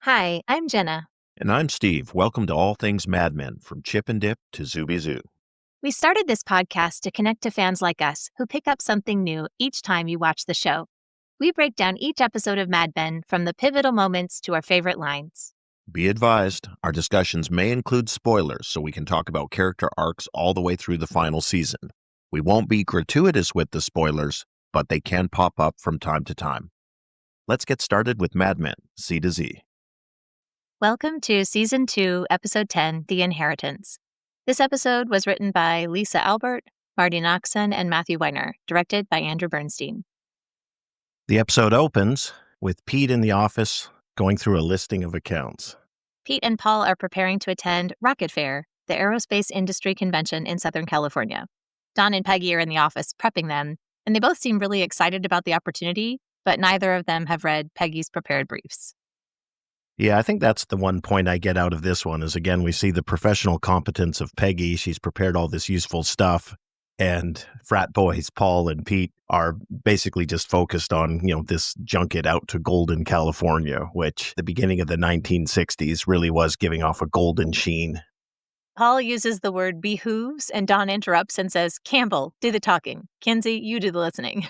Hi, I'm Jenna. And I'm Steve. Welcome to All Things Mad Men, from Chip and Dip to Zou Bisou. We started this podcast to connect to fans like us who pick up something new each time you watch the show. We break down each episode of Mad Men from the pivotal moments to our favorite lines. Be advised, our discussions may include spoilers, so we can talk about character arcs all the way through the final season. We won't be gratuitous with the spoilers, but they can pop up from time to time. Let's get started with Mad Men, C to Z. Welcome to Season 2, Episode 10, The Inheritance. This episode was written by Lisa Albert, Marty Noxon, and Matthew Weiner, directed by Andrew Bernstein. The episode opens with Pete in the office going through a listing of accounts. Pete and Paul are preparing to attend Rocket Fair, the aerospace industry convention in Southern California. Don and Peggy are in the office prepping them, and they both seem really excited about the opportunity, but neither of them have read Peggy's prepared briefs. Yeah, I think that's the one point I get out of this one is, again, we see the professional competence of Peggy. She's prepared all this useful stuff. And frat boys, Paul and Pete, are basically just focused on, this junket out to Golden, California, which the beginning of the 1960s really was giving off a golden sheen. Paul uses the word behooves, and Don interrupts and says, Campbell, do the talking. Kinsey, you do the listening,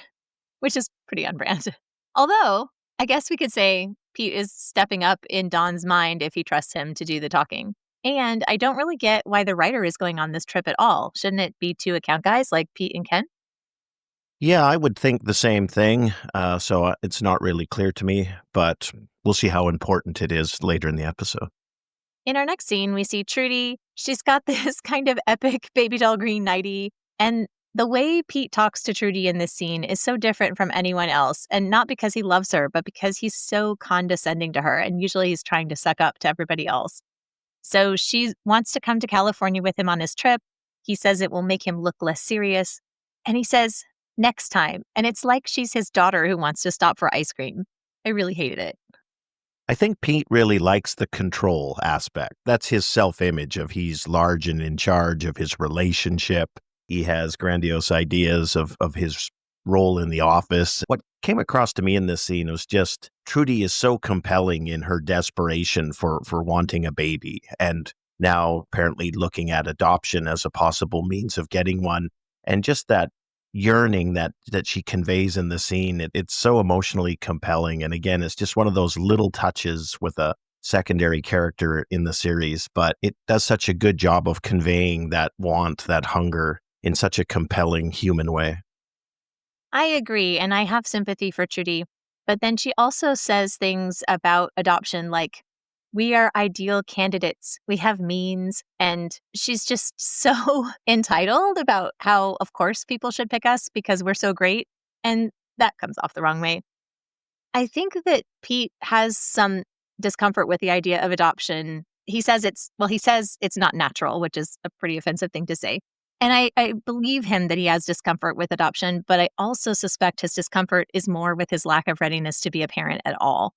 which is pretty on brand. Although, I guess we could say Pete is stepping up in Don's mind if he trusts him to do the talking. And I don't really get why the writer is going on this trip at all. Shouldn't it be two account guys like Pete and Ken? Yeah, I would think the same thing. So it's not really clear to me, but we'll see how important it is later in the episode. In our next scene, we see Trudy. She's got this kind of epic baby doll green nightie. And the way Pete talks to Trudy in this scene is so different from anyone else. And not because he loves her, but because he's so condescending to her. And usually he's trying to suck up to everybody else. So she wants to come to California with him on his trip. He says it will make him look less serious. And he says, next time. And it's like she's his daughter who wants to stop for ice cream. I really hated it. I think Pete really likes the control aspect. That's his self-image of he's large and in charge of his relationship. He has grandiose ideas of his role in the office. What came across to me in this scene was just Trudy is so compelling in her desperation for wanting a baby, and now apparently looking at adoption as a possible means of getting one. And just that yearning that she conveys in the scene, it's so emotionally compelling. And again, it's just one of those little touches with a secondary character in the series, but it does such a good job of conveying that want, that hunger in such a compelling human way. I agree, and I have sympathy for Trudy. But then she also says things about adoption like, we are ideal candidates. We have means. And she's just so entitled about how, of course, people should pick us because we're so great. And that comes off the wrong way. I think that Pete has some discomfort with the idea of adoption. He says it's not natural, which is a pretty offensive thing to say. And I believe him that he has discomfort with adoption, but I also suspect his discomfort is more with his lack of readiness to be a parent at all.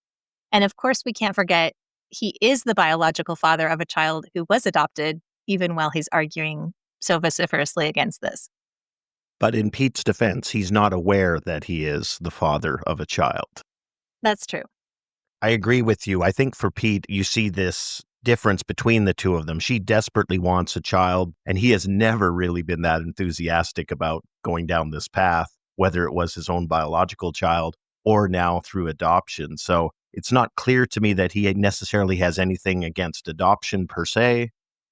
And of course, we can't forget he is the biological father of a child who was adopted, even while he's arguing so vociferously against this. But in Pete's defense, he's not aware that he is the father of a child. That's true. I agree with you. I think for Pete, you see this difference between the two of them. She desperately wants a child, and he has never really been that enthusiastic about going down this path, whether it was his own biological child or now through adoption. So it's not clear to me that he necessarily has anything against adoption per se.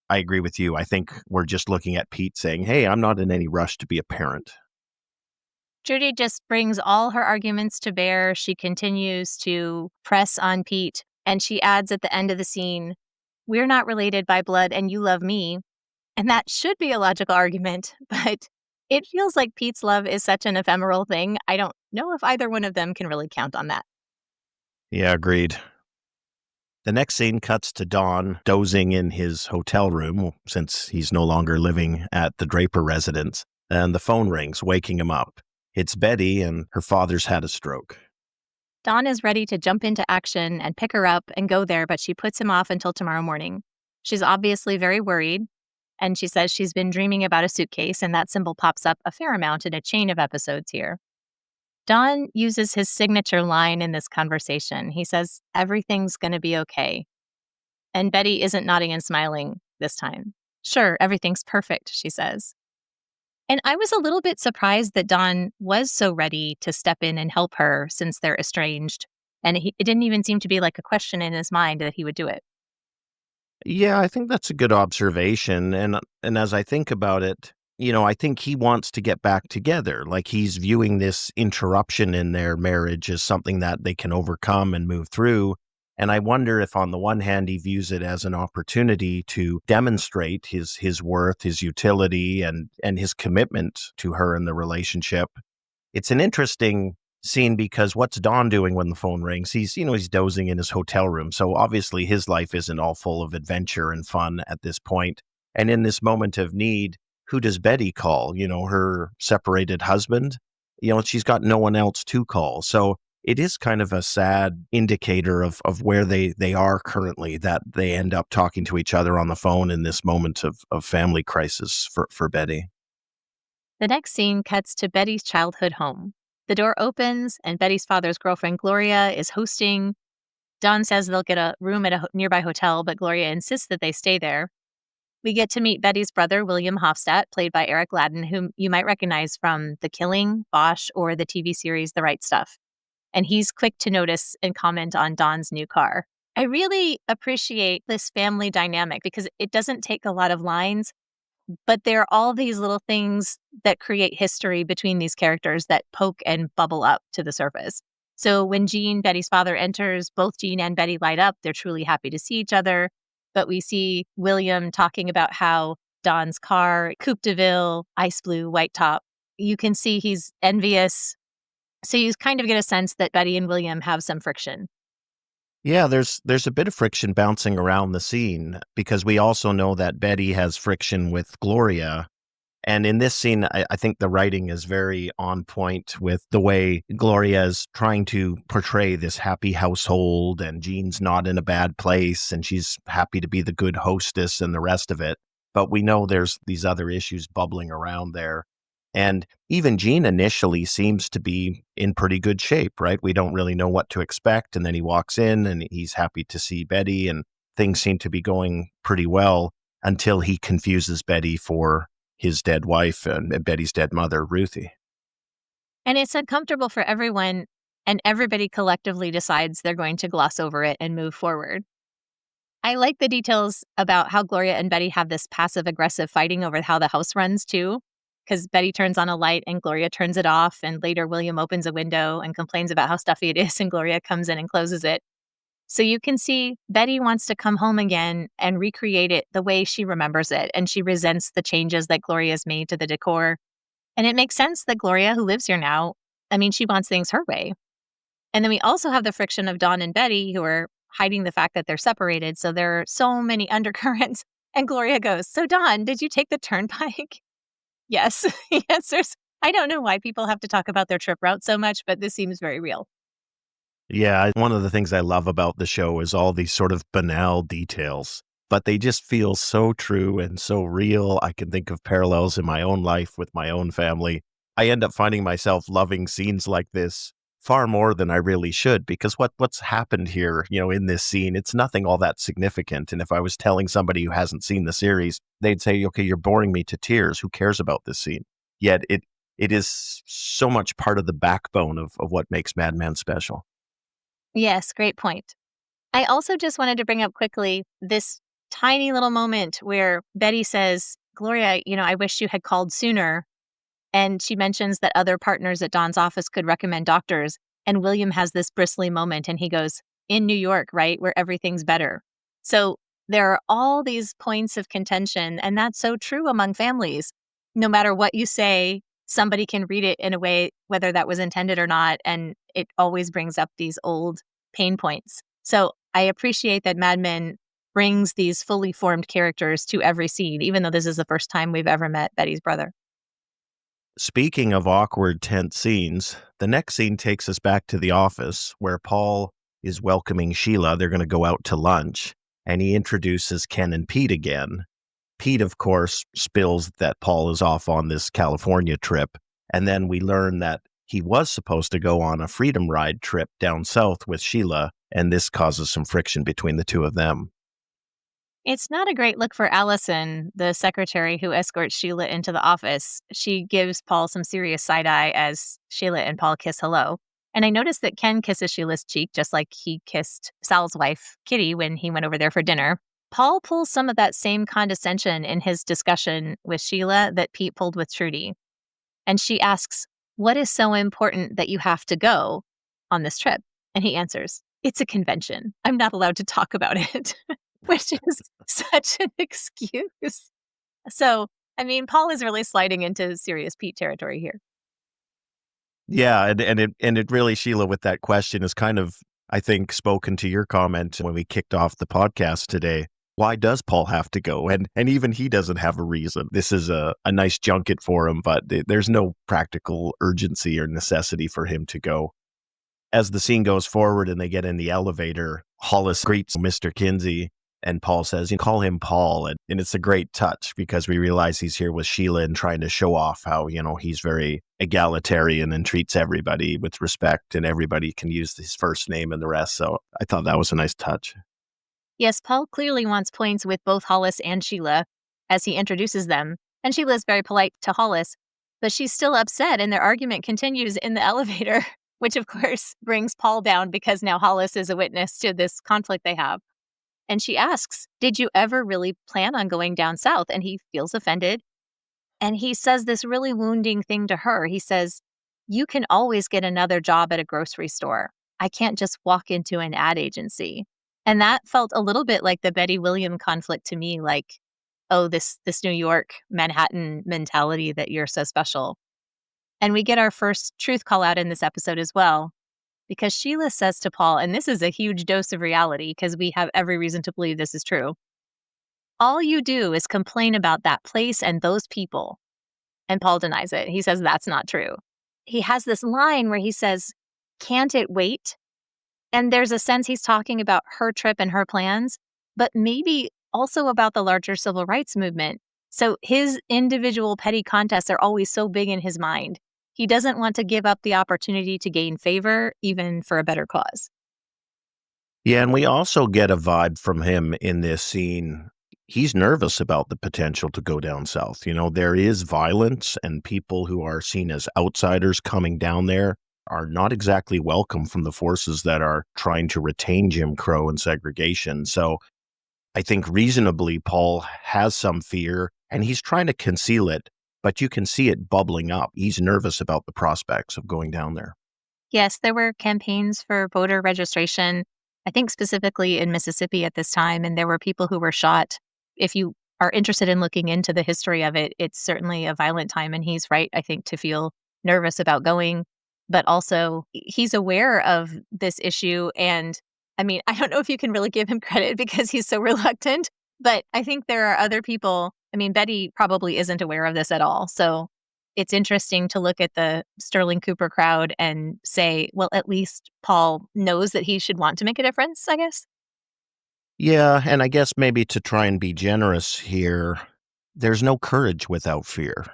I agree with you. I think we're just looking at Pete saying, hey, I'm not in any rush to be a parent. Trudy just brings all her arguments to bear. She continues to press on Pete, and she adds at the end of the scene, we're not related by blood and you love me. And that should be a logical argument, but it feels like Pete's love is such an ephemeral thing. I don't know if either one of them can really count on that. Yeah, agreed. The next scene cuts to Don dozing in his hotel room since he's no longer living at the Draper residence, and the phone rings, waking him up. It's Betty, and her father's had a stroke. Dawn is ready to jump into action and pick her up and go there, but she puts him off until tomorrow morning. She's obviously very worried, and she says she's been dreaming about a suitcase, and that symbol pops up a fair amount in a chain of episodes here. Don uses his signature line in this conversation. He says, "Everything's going to be okay." And Betty isn't nodding and smiling this time. "Sure, everything's perfect," she says. And I was a little bit surprised that Don was so ready to step in and help her since they're estranged. And it didn't even seem to be like a question in his mind that he would do it. Yeah, I think that's a good observation, and as I think about it, I think he wants to get back together, like, he's viewing this interruption in their marriage as something that they can overcome and move through, and I wonder if on the one hand, he views it as an opportunity to demonstrate his worth, his utility, and his commitment to her in the relationship. It's an interesting scene because what's Don doing when the phone rings? He's dozing in his hotel room. So obviously his life isn't all full of adventure and fun at this point. And in this moment of need, who does Betty call? Her separated husband? She's got no one else to call. So it is kind of a sad indicator of where they are currently, that they end up talking to each other on the phone in this moment of family crisis for Betty. The next scene cuts to Betty's childhood home. The door opens, and Betty's father's girlfriend, Gloria, is hosting. Don says they'll get a room at a nearby hotel, but Gloria insists that they stay there. We get to meet Betty's brother, William Hofstadt, played by Eric Ladden, whom you might recognize from The Killing, Bosch, or the TV series The Right Stuff. And he's quick to notice and comment on Don's new car. I really appreciate this family dynamic because it doesn't take a lot of lines, but there are all these little things that create history between these characters that poke and bubble up to the surface. So when Jean, Betty's father, enters, both Jean and Betty light up. They're truly happy to see each other. But we see William talking about how Don's car, Coupe de Ville, ice blue, white top. You can see he's envious. So you kind of get a sense that Betty and William have some friction. Yeah, there's a bit of friction bouncing around the scene because we also know that Betty has friction with Gloria. And in this scene, I think the writing is very on point with the way Gloria is trying to portray this happy household, and Jean's not in a bad place and she's happy to be the good hostess and the rest of it. But we know there's these other issues bubbling around there. And even Jean initially seems to be in pretty good shape, right? We don't really know what to expect. And then he walks in and he's happy to see Betty, and things seem to be going pretty well until he confuses Betty for his dead wife and Betty's dead mother, Ruthie. And it's uncomfortable for everyone, and everybody collectively decides they're going to gloss over it and move forward. I like the details about how Gloria and Betty have this passive aggressive fighting over how the house runs too, because Betty turns on a light and Gloria turns it off. And later, William opens a window and complains about how stuffy it is, and Gloria comes in and closes it. So you can see Betty wants to come home again and recreate it the way she remembers it. And she resents the changes that Gloria's made to the decor. And it makes sense that Gloria, who lives here now, I mean, she wants things her way. And then we also have the friction of Dawn and Betty, who are hiding the fact that they're separated. So there are so many undercurrents. And Gloria goes, "So Dawn, did you take the turnpike?" Yes. Yes. I don't know why people have to talk about their trip route so much, but this seems very real. Yeah, one of the things I love about the show is all these sort of banal details, but they just feel so true and so real. I can think of parallels in my own life with my own family. I end up finding myself loving scenes like this far more than I really should, because what's happened here, in this scene, it's nothing all that significant. And if I was telling somebody who hasn't seen the series, they'd say, "Okay, you're boring me to tears. Who cares about this scene?" Yet it is so much part of the backbone of what makes Mad Men special. Yes, great point. I also just wanted to bring up quickly this tiny little moment where Betty says, "Gloria, I wish you had called sooner." And she mentions that other partners at Don's office could recommend doctors. And William has this bristly moment and he goes, "In New York, right, where everything's better." So there are all these points of contention. And that's so true among families. No matter what you say, somebody can read it in a way, whether that was intended or not. And it always brings up these old pain points. So I appreciate that Mad Men brings these fully formed characters to every scene, even though this is the first time we've ever met Betty's brother. Speaking of awkward, tense scenes, the next scene takes us back to the office where Paul is welcoming Sheila. They're going to go out to lunch, and he introduces Ken and Pete again. Pete, of course, spills that Paul is off on this California trip, and then we learn that he was supposed to go on a freedom ride trip down south with Sheila, and this causes some friction between the two of them. It's not a great look for Allison, the secretary who escorts Sheila into the office. She gives Paul some serious side eye as Sheila and Paul kiss hello. And I noticed that Ken kisses Sheila's cheek just like he kissed Sal's wife, Kitty, when he went over there for dinner. Paul pulls some of that same condescension in his discussion with Sheila that Pete pulled with Trudy. And she asks, "What is so important that you have to go on this trip?" And he answers, "It's a convention. I'm not allowed to talk about it," which is such an excuse. So, I mean, Paul is really sliding into serious Pete territory here. Yeah, and it really, Sheila, with that question is kind of, I think, spoken to your comment when we kicked off the podcast today. Why does Paul have to go? And even he doesn't have a reason. This is a nice junket for him, but there's no practical urgency or necessity for him to go. As the scene goes forward and they get in the elevator, Hollis greets Mr. Kinsey, and Paul says, "You call him Paul." And it's a great touch because we realize he's here with Sheila and trying to show off how, he's very egalitarian and treats everybody with respect, and everybody can use his first name and the rest. So I thought that was a nice touch. Yes, Paul clearly wants points with both Hollis and Sheila as he introduces them. And Sheila is very polite to Hollis, but she's still upset, and their argument continues in the elevator, which of course brings Paul down because now Hollis is a witness to this conflict they have. And she asks, "Did you ever really plan on going down south?" And he feels offended. And he says this really wounding thing to her. He says, "You can always get another job at a grocery store. I can't just walk into an ad agency." And that felt a little bit like the Betty William conflict to me, like, oh, this New York, Manhattan mentality that you're so special. And we get our first truth call out in this episode as well, because Sheila says to Paul, and this is a huge dose of reality because we have every reason to believe this is true, "All you do is complain about that place and those people." And Paul denies it. He says that's not true. He has this line where he says, "Can't it wait?" And there's a sense he's talking about her trip and her plans, but maybe also about the larger civil rights movement. So his individual petty contests are always so big in his mind. He doesn't want to give up the opportunity to gain favor, even for a better cause. Yeah, and we also get a vibe from him in this scene. He's nervous about the potential to go down south. There is violence, and people who are seen as outsiders coming down there are not exactly welcome from the forces that are trying to retain Jim Crow and segregation. So I think reasonably, Paul has some fear, and he's trying to conceal it, but you can see it bubbling up. He's nervous about the prospects of going down there. Yes, there were campaigns for voter registration, I think specifically in Mississippi at this time, and there were people who were shot. If you are interested in looking into the history of it, it's certainly a violent time, and he's right, I think, to feel nervous about going. But also, he's aware of this issue. And I mean, I don't know if you can really give him credit because he's so reluctant, but I think there are other people. I mean, Betty probably isn't aware of this at all. So it's interesting to look at the Sterling Cooper crowd and say, well, at least Paul knows that he should want to make a difference, I guess. Yeah, and I guess maybe to try and be generous here, there's no courage without fear.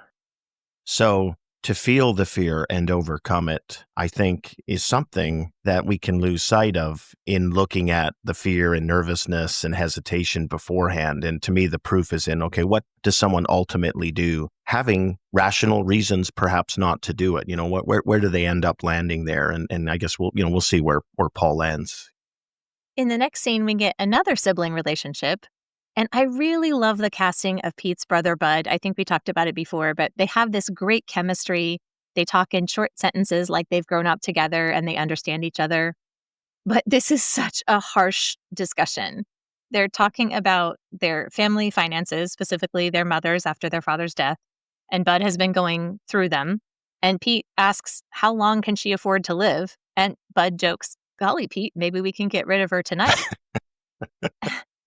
So to feel the fear and overcome it, I think, is something that we can lose sight of in looking at the fear and nervousness and hesitation beforehand. And to me, the proof is in, okay, what does someone ultimately do? Having rational reasons perhaps not to do it. Where do they end up landing there? And I guess we'll see where Paul lands. In the next scene, we get another sibling relationship. And I really love the casting of Pete's brother, Bud. I think we talked about it before, but they have this great chemistry. They talk in short sentences like they've grown up together and they understand each other. But this is such a harsh discussion. They're talking about their family finances, specifically their mother's after their father's death. And Bud has been going through them. And Pete asks, how long can she afford to live? And Bud jokes, golly, Pete, maybe we can get rid of her tonight.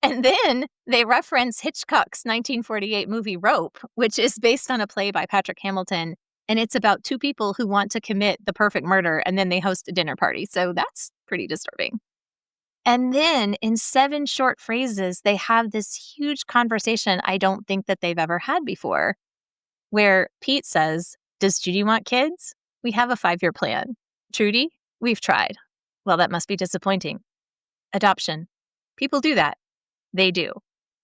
And then they reference Hitchcock's 1948 movie Rope, which is based on a play by Patrick Hamilton. And it's about two people who want to commit the perfect murder, and then they host a dinner party. So that's pretty disturbing. And then in 7 short phrases, they have this huge conversation I don't think that they've ever had before, where Pete says, does Judy want kids? We have a 5-year plan. Trudy, we've tried. Well, that must be disappointing. Adoption. People do that. They do.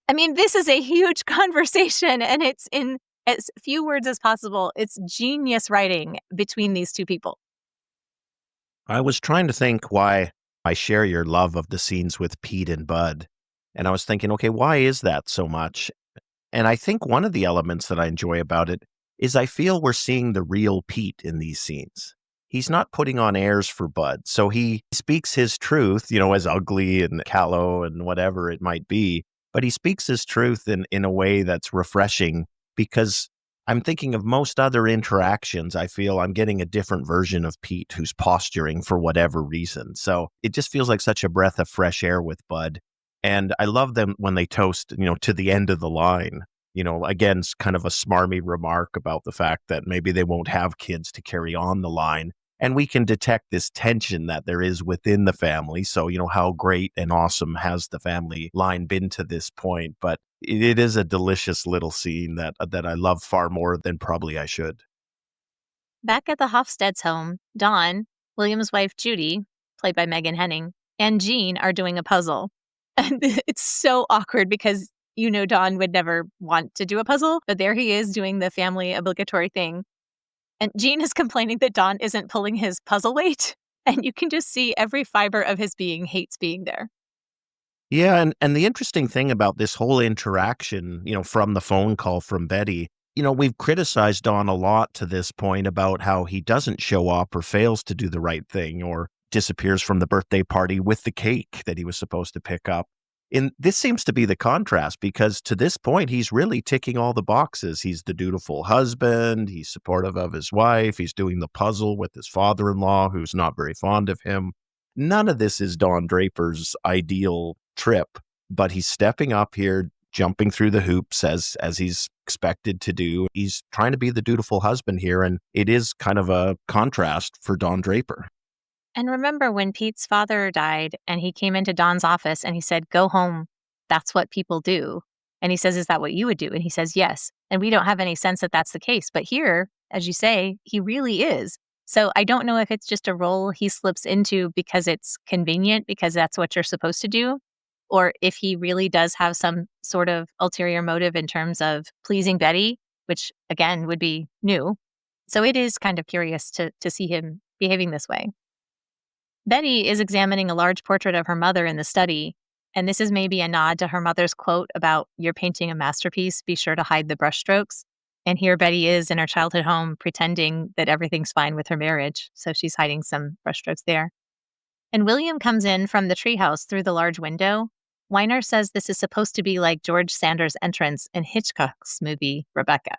I mean, this is a huge conversation, and it's in as few words as possible. It's genius writing between these two people. I was trying to think why I share your love of the scenes with Pete and Bud. And I was thinking, okay, why is that so much? And I think one of the elements that I enjoy about it is I feel we're seeing the real Pete in these scenes. He's not putting on airs for Bud. So he speaks his truth, as ugly and callow and whatever it might be, but he speaks his truth in a way that's refreshing because I'm thinking of most other interactions. I feel I'm getting a different version of Pete who's posturing for whatever reason. So it just feels like such a breath of fresh air with Bud. And I love them when they toast, to the end of the line. Again, it's kind of a smarmy remark about the fact that maybe they won't have kids to carry on the line. And we can detect this tension that there is within the family. So, how great and awesome has the family line been to this point? But it is a delicious little scene that I love far more than probably I should. Back at the Hofstede's home, Dawn, William's wife Judy, played by Megan Henning, and Jean are doing a puzzle. And it's so awkward because Dawn would never want to do a puzzle, but there he is doing the family obligatory thing. And Jean is complaining that Dawn isn't pulling his puzzle weight. And you can just see every fiber of his being hates being there. Yeah, and the interesting thing about this whole interaction, from the phone call from Betty, we've criticized Don a lot to this point about how he doesn't show up or fails to do the right thing or disappears from the birthday party with the cake that he was supposed to pick up. And this seems to be the contrast because to this point, he's really ticking all the boxes. He's the dutiful husband. He's supportive of his wife. He's doing the puzzle with his father-in-law, who's not very fond of him. None of this is Don Draper's ideal trip, but he's stepping up here, jumping through the hoops as he's expected to do. He's trying to be the dutiful husband here, and it is kind of a contrast for Don Draper. And remember when Pete's father died and he came into Don's office and he said, "Go home. That's what people do." And he says, "Is that what you would do?" And he says, "Yes." And we don't have any sense that that's the case. But here, as you say, he really is. So I don't know if it's just a role he slips into because it's convenient, because that's what you're supposed to do, or if he really does have some sort of ulterior motive in terms of pleasing Betty, which again would be new. So it is kind of curious to see him behaving this way. Betty is examining a large portrait of her mother in the study, and this is maybe a nod to her mother's quote about, "You're painting a masterpiece, be sure to hide the brushstrokes." And here Betty is in her childhood home pretending that everything's fine with her marriage, so she's hiding some brushstrokes there. And William comes in from the treehouse through the large window. Weiner says this is supposed to be like George Sanders' entrance in Hitchcock's movie, Rebecca.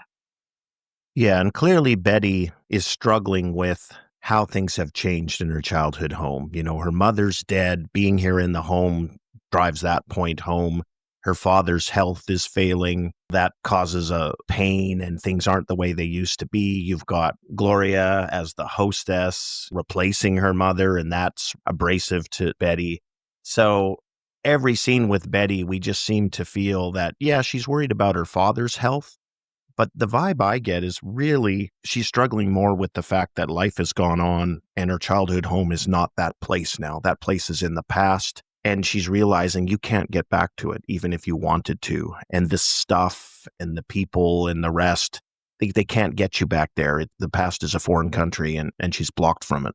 Yeah, and clearly Betty is struggling with how things have changed in her childhood home. Her mother's dead. Being here in the home drives that point home. Her father's health is failing. That causes a pain and things aren't the way they used to be. You've got Gloria as the hostess replacing her mother, and that's abrasive to Betty. So every scene with Betty, we just seem to feel that, yeah, she's worried about her father's health. But the vibe I get is really she's struggling more with the fact that life has gone on and her childhood home is not that place now. That place is in the past. And she's realizing you can't get back to it, even if you wanted to. And the stuff and the people and the rest, they can't get you back there. The past is a foreign country and she's blocked from it.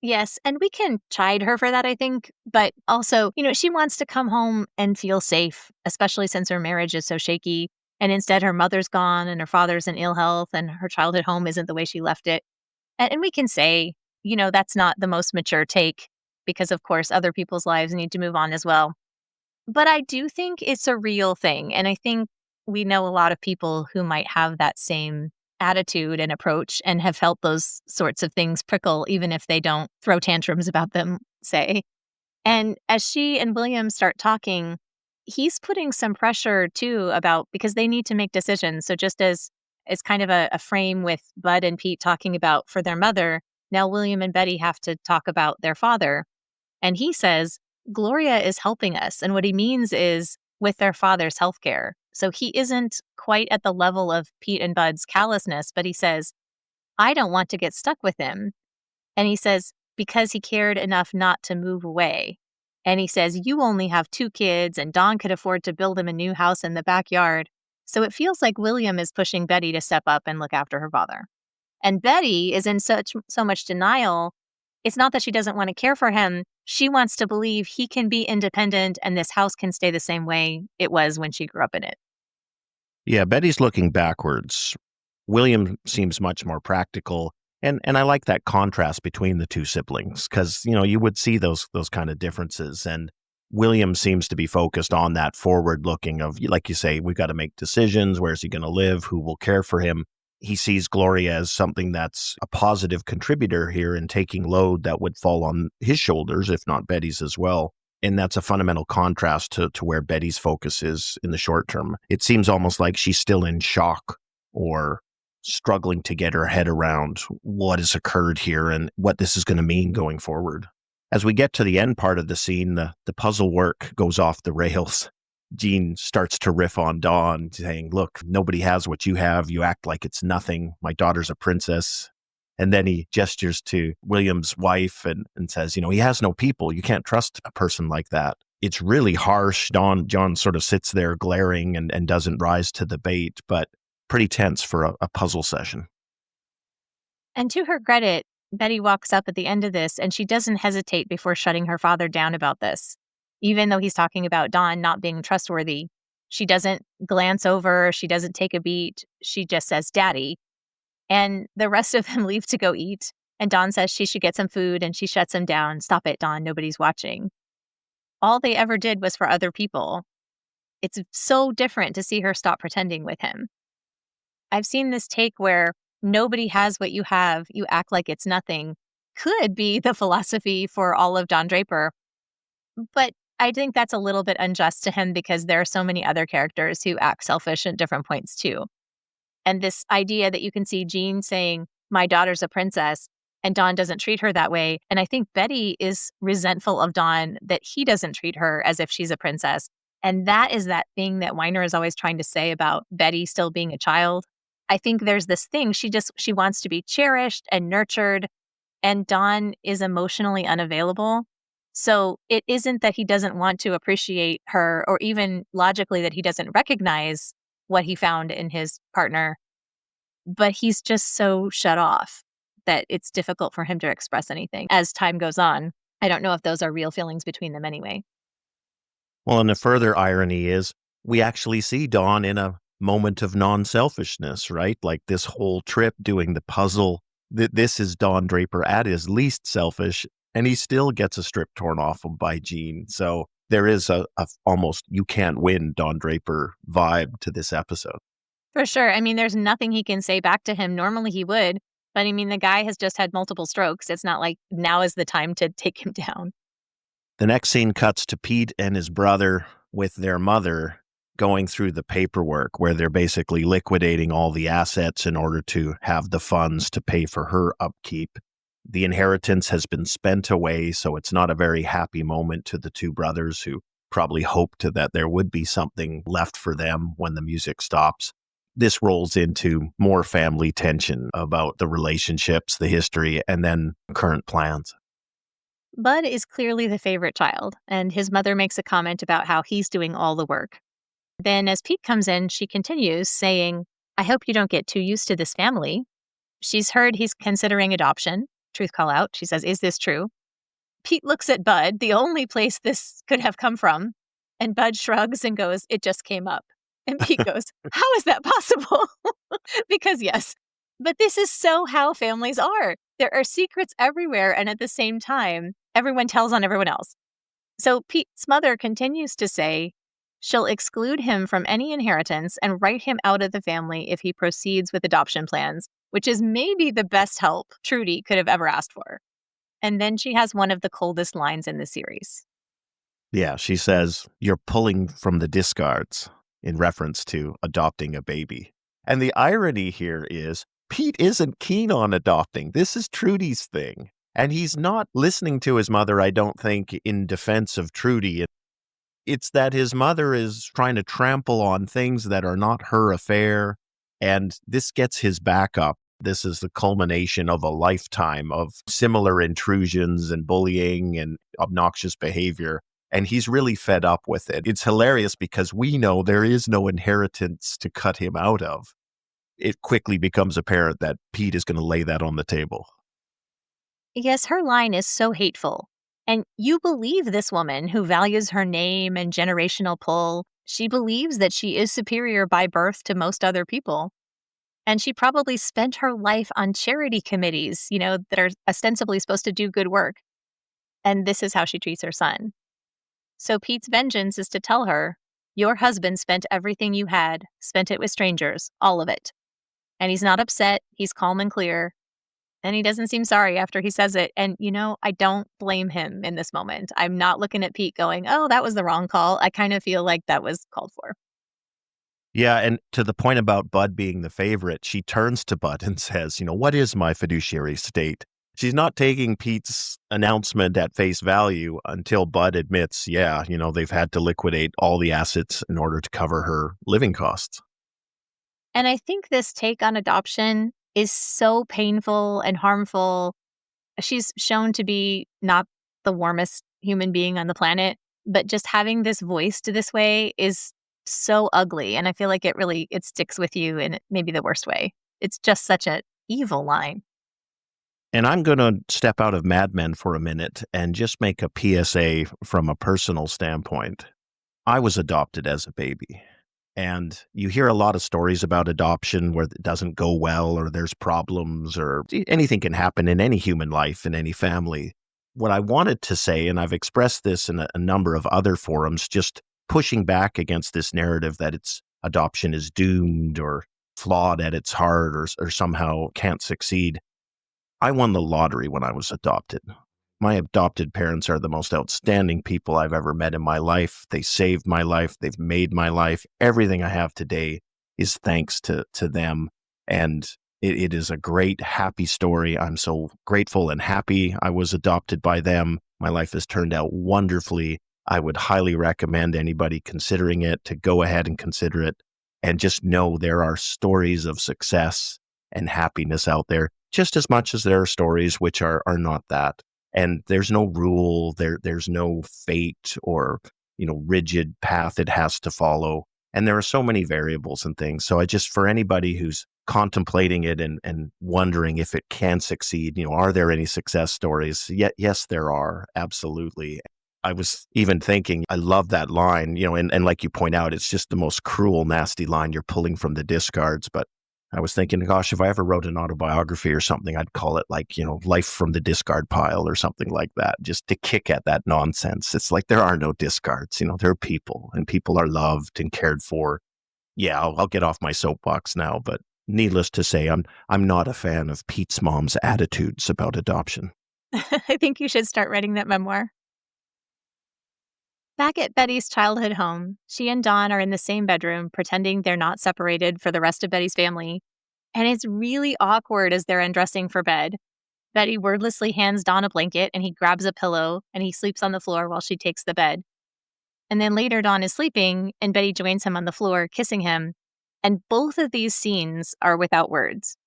Yes, and we can chide her for that, I think. But also, she wants to come home and feel safe, especially since her marriage is so shaky. And instead, her mother's gone and her father's in ill health and her childhood home isn't the way she left it. And we can say, that's not the most mature take because, of course, other people's lives need to move on as well. But I do think it's a real thing. And I think we know a lot of people who might have that same attitude and approach and have felt those sorts of things prickle, even if they don't throw tantrums about them, say. And as she and William start talking, he's putting some pressure too because they need to make decisions. So just as kind of a frame with Bud and Pete talking about for their mother, now William and Betty have to talk about their father. And he says, Gloria is helping us. And what he means is with their father's healthcare. So he isn't quite at the level of Pete and Bud's callousness, but he says, I don't want to get stuck with him. And he says, because he cared enough not to move away. And he says, you only have 2 kids, and Don could afford to build him a new house in the backyard. So it feels like William is pushing Betty to step up and look after her father. And Betty is in so much denial. It's not that she doesn't want to care for him. She wants to believe he can be independent and this house can stay the same way it was when she grew up in it. Yeah, Betty's looking backwards. William seems much more practical. And I like that contrast between the two siblings because, you would see those kind of differences. And William seems to be focused on that forward looking of, like you say, we've got to make decisions. Where's he going to live? Who will care for him? He sees Gloria as something that's a positive contributor here in taking load that would fall on his shoulders, if not Betty's as well. And that's a fundamental contrast to where Betty's focus is in the short term. It seems almost like she's still in shock or struggling to get her head around what has occurred here and what this is going to mean going forward. As we get to the end part of the scene, the puzzle work goes off the rails. Jean starts to riff on Dawn, saying, look, nobody has what you have. You act like it's nothing. My daughter's a princess. And then he gestures to William's wife and says, he has no people. You can't trust a person like that. It's really harsh. John sort of sits there glaring and doesn't rise to the bait, but pretty tense for a puzzle session. And to her credit, Betty walks up at the end of this and she doesn't hesitate before shutting her father down about this. Even though he's talking about Don not being trustworthy, she doesn't glance over, she doesn't take a beat, she just says, Daddy. And the rest of them leave to go eat. And Don says she should get some food and she shuts him down. Stop it, Don, nobody's watching. All they ever did was for other people. It's so different to see her stop pretending with him. I've seen this take where nobody has what you have, you act like it's nothing, could be the philosophy for all of Don Draper. But I think that's a little bit unjust to him because there are so many other characters who act selfish at different points too. And this idea that you can see Jean saying, my daughter's a princess, and Don doesn't treat her that way. And I think Betty is resentful of Don that he doesn't treat her as if she's a princess. And that is that thing that Weiner is always trying to say about Betty still being a child. I think there's this thing, she wants to be cherished and nurtured, and Don is emotionally unavailable. So it isn't that he doesn't want to appreciate her or even logically that he doesn't recognize what he found in his partner, but he's just so shut off that it's difficult for him to express anything as time goes on. I don't know if those are real feelings between them anyway. Well, and the further irony is we actually see Don in a moment of non-selfishness, right? Like this whole trip doing the puzzle, this is Don Draper at his least selfish, and he still gets a strip torn off him by Jean. So there is a almost you can't win Don Draper vibe to this episode. For sure. I mean, there's nothing he can say back to him. Normally he would, but I mean, the guy has just had multiple strokes. It's not like now is the time to take him down. The next scene cuts to Pete and his brother with their mother going through the paperwork where they're basically liquidating all the assets in order to have the funds to pay for her upkeep. The inheritance has been spent away, so it's not a very happy moment to the two brothers who probably hoped that there would be something left for them when the music stops. This rolls into more family tension about the relationships, the history, and then current plans. Bud is clearly the favorite child, and his mother makes a comment about how he's doing all the work. Then as Pete comes in, she continues saying, I hope you don't get too used to this family. She's heard he's considering adoption. Truth call out. She says, is this true? Pete looks at Bud, the only place this could have come from, and Bud shrugs and goes, it just came up. And Pete goes, how is that possible? Because yes, but this is so how families are. There are secrets everywhere, and at the same time, everyone tells on everyone else. So Pete's mother continues to say she'll exclude him from any inheritance and write him out of the family if he proceeds with adoption plans, which is maybe the best help Trudy could have ever asked for. And then she has one of the coldest lines in the series. Yeah, she says, you're pulling from the discards in reference to adopting a baby. And the irony here is Pete isn't keen on adopting. This is Trudy's thing. And he's not listening to his mother, I don't think, in defense of Trudy. It's that his mother is trying to trample on things that are not her affair. And this gets his back up. This is the culmination of a lifetime of similar intrusions and bullying and obnoxious behavior. And he's really fed up with it. It's hilarious because we know there is no inheritance to cut him out of. It quickly becomes apparent that Pete is going to lay that on the table. Yes, her line is so hateful. And you believe this woman who values her name and generational pull. She believes that she is superior by birth to most other people. And she probably spent her life on charity committees, that are ostensibly supposed to do good work. And this is how she treats her son. So Pete's vengeance is to tell her, your husband spent everything you had, spent it with strangers, all of it. And he's not upset. He's calm and clear. And he doesn't seem sorry after he says it. And, I don't blame him in this moment. I'm not looking at Pete going, oh, that was the wrong call. I kind of feel like that was called for. Yeah, and to the point about Bud being the favorite, she turns to Bud and says, what is my fiduciary state? She's not taking Pete's announcement at face value until Bud admits, they've had to liquidate all the assets in order to cover her living costs. And I think this take on adoption is so painful and harmful. She's shown to be not the warmest human being on the planet, but just having this voiced this way is so ugly. And I feel like it sticks with you in maybe the worst way. It's just such an evil line. And I'm going to step out of Mad Men for a minute and just make a PSA from a personal standpoint. I was adopted as a baby. And you hear a lot of stories about adoption where it doesn't go well or there's problems or anything can happen in any human life, in any family. What I wanted to say, and I've expressed this in a number of other forums, just pushing back against this narrative that adoption is doomed or flawed at its heart or somehow can't succeed. I won the lottery when I was adopted. My adopted parents are the most outstanding people I've ever met in my life. They saved my life. They've made my life. Everything I have today is thanks to them. And it is a great, happy story. I'm so grateful and happy I was adopted by them. My life has turned out wonderfully. I would highly recommend anybody considering it to go ahead and consider it and just know there are stories of success and happiness out there just as much as there are stories which are not that. And there's no rule, there's no fate or, rigid path it has to follow. And there are so many variables and things. So for anybody who's contemplating it and wondering if it can succeed, are there any success stories? Yes, there are. Absolutely. I was even thinking, I love that line, and like you point out, it's just the most cruel, nasty line you're pulling from the discards. But I was thinking, gosh, if I ever wrote an autobiography or something, I'd call it like, Life from the Discard Pile or something like that, just to kick at that nonsense. It's like there are no discards, there are people and people are loved and cared for. Yeah, I'll get off my soapbox now, but needless to say, I'm not a fan of Pete's mom's attitudes about adoption. I think you should start writing that memoir. Back at Betty's childhood home, she and Dawn are in the same bedroom, pretending they're not separated for the rest of Betty's family. And it's really awkward as they're undressing for bed. Betty wordlessly hands Dawn a blanket and he grabs a pillow and he sleeps on the floor while she takes the bed. And then later Dawn is sleeping and Betty joins him on the floor, kissing him. And both of these scenes are without words.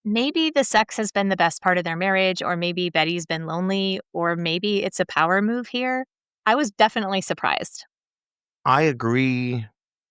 Maybe the sex has been the best part of their marriage, or maybe Betty's been lonely, or maybe it's a power move here. I was definitely surprised. I agree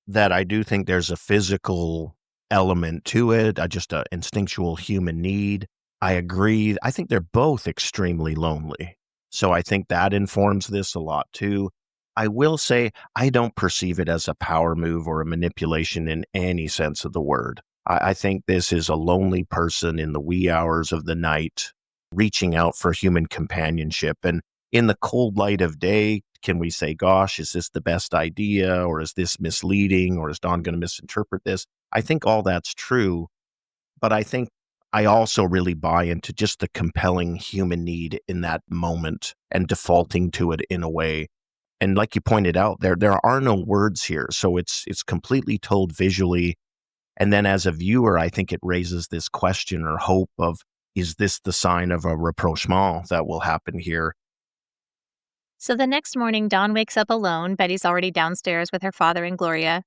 that I do think there's a physical element to it, just an instinctual human need. I agree. I think they're both extremely lonely. So I think that informs this a lot too. I will say I don't perceive it as a power move or a manipulation in any sense of the word. I think this is a lonely person in the wee hours of the night reaching out for human companionship. And in the cold light of day, can we say, gosh, is this the best idea? Or is this misleading? Or is Dawn going to misinterpret this? I think all that's true. But I think I also really buy into just the compelling human need in that moment and defaulting to it in a way. And like you pointed out, there are no words here. So it's completely told visually. And then as a viewer, I think it raises this question or hope of, is this the sign of a rapprochement that will happen here? So the next morning, Dawn wakes up alone. Betty's already downstairs with her father and Gloria.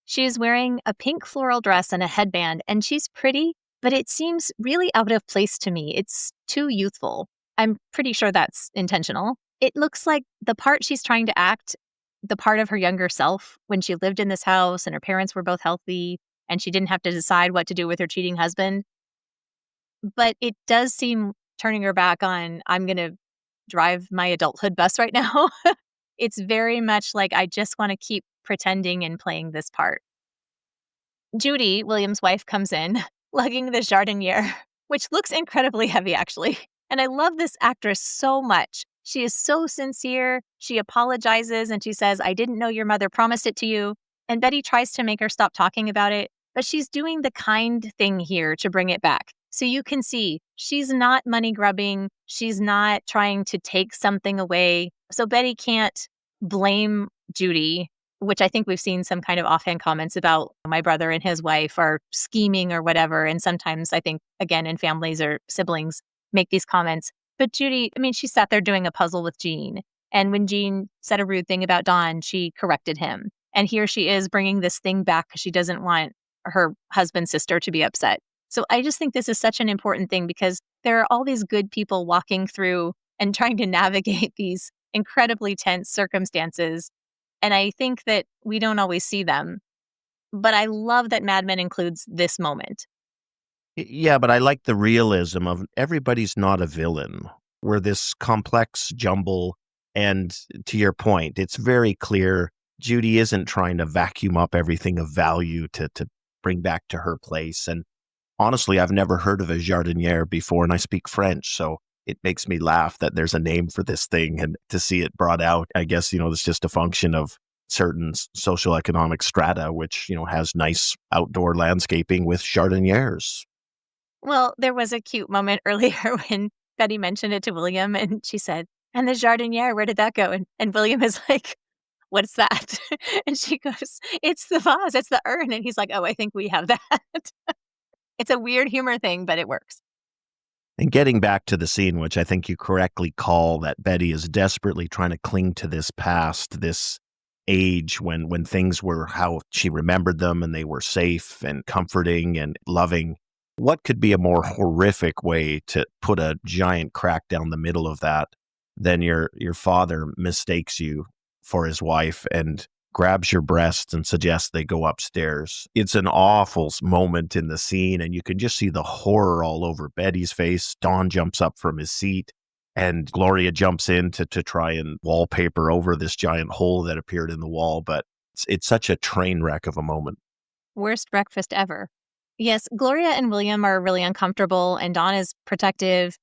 She is wearing a pink floral dress and a headband, and she's pretty, but it seems really out of place to me. It's too youthful. I'm pretty sure that's intentional. It looks like the part she's trying to act, the part of her younger self when she lived in this house and her parents were both healthy and she didn't have to decide what to do with her cheating husband. But it does seem turning her back on, I'm going to drive my adulthood bus right now. It's very much like I just want to keep pretending and playing this part. Judy, William's wife, comes in lugging the jardiniere, which looks incredibly heavy, actually. And I love this actress so much. She is so sincere. She apologizes and she says, I didn't know your mother promised it to you. And Betty tries to make her stop talking about it, but she's doing the kind thing here to bring it back. So you can see she's not money grubbing. She's not trying to take something away. So Betty can't blame Judy, which I think we've seen some kind of offhand comments about my brother and his wife are scheming or whatever. And sometimes I think, again, in families or siblings make these comments. But Judy, I mean, she sat there doing a puzzle with Jean. And when Jean said a rude thing about Don, she corrected him. And here she is bringing this thing back because she doesn't want her husband's sister to be upset. So I just think this is such an important thing because there are all these good people walking through and trying to navigate these incredibly tense circumstances. And I think that we don't always see them. But I love that Mad Men includes this moment. Yeah, but I like the realism of everybody's not a villain. We're this complex jumble. And to your point, it's very clear Judy isn't trying to vacuum up everything of value to bring back to her place. And honestly, I've never heard of a jardiniere before, and I speak French, so it makes me laugh that there's a name for this thing. And to see it brought out, I guess, it's just a function of certain social economic strata, which, has nice outdoor landscaping with jardinières. Well, there was a cute moment earlier when Betty mentioned it to William and she said, and the jardiniere, where did that go? And William is like, what's that? And she goes, it's the vase, it's the urn. And he's like, oh, I think we have that. It's a weird humor thing, but it works. And getting back to the scene, which I think you correctly call that Betty is desperately trying to cling to this past, this age when things were how she remembered them and they were safe and comforting and loving. What could be a more horrific way to put a giant crack down the middle of that than your father mistakes you for his wife and grabs your breasts and suggests they go upstairs. It's an awful moment in the scene, and you can just see the horror all over Betty's face. Don jumps up from his seat, and Gloria jumps in to try and wallpaper over this giant hole that appeared in the wall. But it's such a train wreck of a moment. Worst breakfast ever. Yes, Gloria and William are really uncomfortable, and Dawn is protective.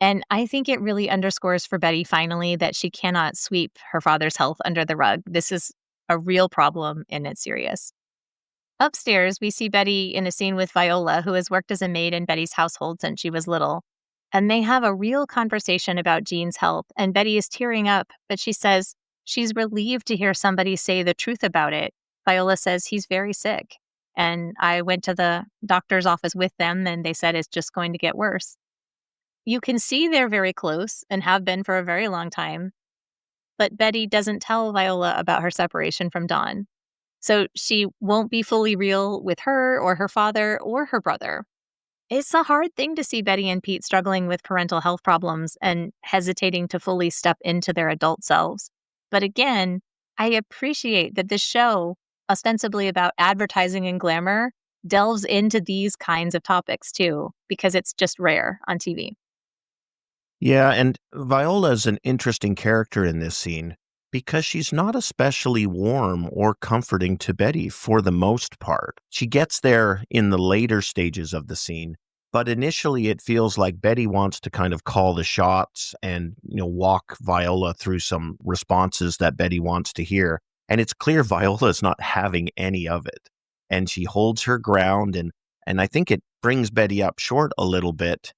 And I think it really underscores for Betty finally that she cannot sweep her father's health under the rug. This is a real problem, and it's serious. Upstairs, we see Betty in a scene with Viola, who has worked as a maid in Betty's household since she was little. And they have a real conversation about Jean's health, and Betty is tearing up, but she says she's relieved to hear somebody say the truth about it. Viola says he's very sick. And I went to the doctor's office with them, and they said it's just going to get worse. You can see they're very close and have been for a very long time. But Betty doesn't tell Viola about her separation from Don. So she won't be fully real with her or her father or her brother. It's a hard thing to see Betty and Pete struggling with parental health problems and hesitating to fully step into their adult selves. But again, I appreciate that this show, ostensibly about advertising and glamour, delves into these kinds of topics too, because it's just rare on TV. Yeah, and Viola is an interesting character in this scene because she's not especially warm or comforting to Betty for the most part. She gets there in the later stages of the scene, but initially it feels like Betty wants to kind of call the shots and, walk Viola through some responses that Betty wants to hear. And it's clear Viola is not having any of it. And she holds her ground, and I think it brings Betty up short a little bit.